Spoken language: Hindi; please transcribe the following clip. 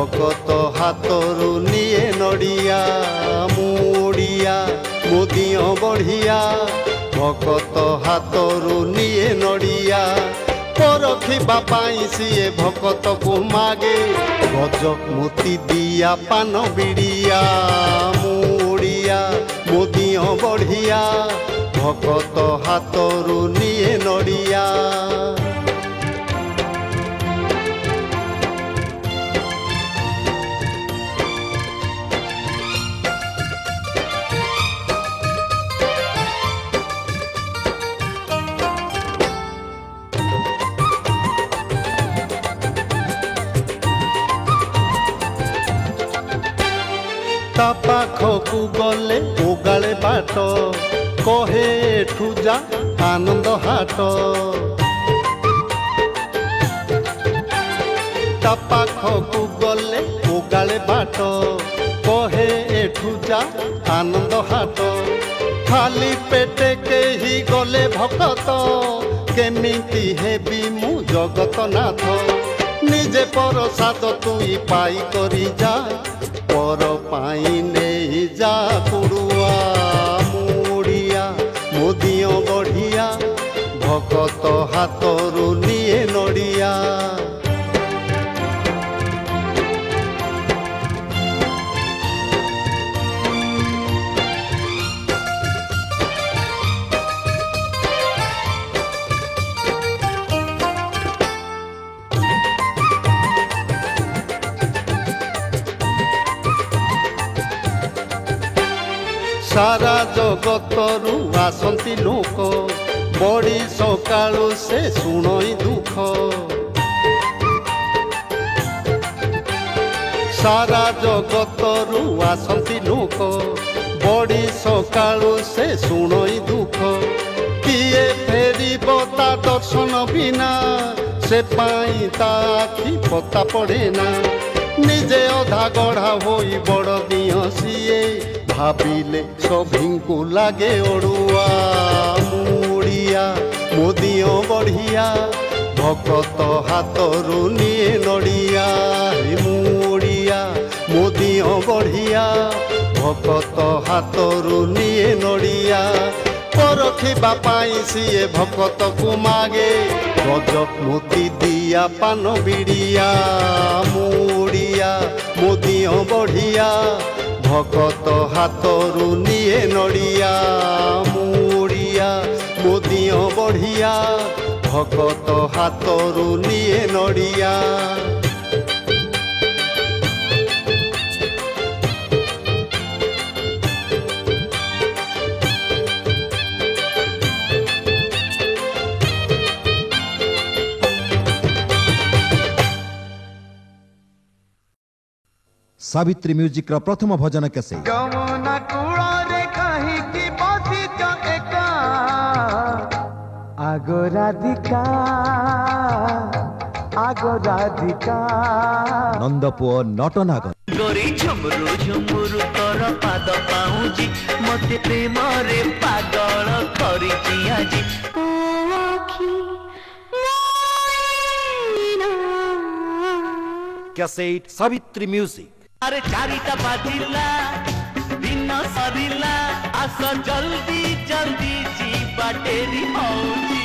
भकत हाथरू निये नड़िया मुड़िया मुदियो बढ़िया भकत हाथरू निये नड़िया परखिबा पाई सीए भकत को मागे गजक मोती दिया पान बिड़िया मुड़िया मुदियो बढ़िया भकत हाथरू निये नड़िया ता पाखकू गले उगाले बाट कहे एठू जा आनंद हाट ता पाखकू गले उगाले बाट कहे एठू जा आनंद हाट खाली पेटे केही गले भकत केमिति हेबी मु जगत नाथ निजे प्रसाद तुई पाई करी जा पर पाई नहीं जा पुड़ुआ मुड़िया मुदियो बढ़िया भकत हाथरू निये नड़िया सारा जगतरू आसंती लोक बड़ी सकाळु से शुणई दुख सारा जगतरू आसंती लोक बड़ी सकाळु से शुणई दुख किए फेरिब ता दर्शन बिना से पाई ता आखि पता पड़े ना निजे अधा गढ़ा होई बड़ दिहसीए भाविले सभिंकु लागे ओडुआ मुड़िया मुदियो बढ़िया भकत हाथरू निये नड़िया मुड़िया मुदियो बढ़िया भकत हाथरू निये नड़िया परखिबा पाई सीए भकत को मागे गजक मोती दिया पान बिड़िया मुड़िया मुदियो बढ़िया भकत हाथरू निये नड़िया मुड़िया मुदियो बढ़िया भकत हाथरू निये नड़िया सावित्री म्यूजिक रो प्रथम भजन कैसे गमना कुड़े कहीं की बसी एका आगो राधिका नंदपुओ नटनागर गोरी झुमरू झुमरू तोर पाद पाऊजी मते प्रेम रे पागल करिछि आजी कैसेट सावित्री म्यूजिक अरे चारिटा बाजिला दिन सरिला आस जल्दी जल्दी जी बाटेरी हौजी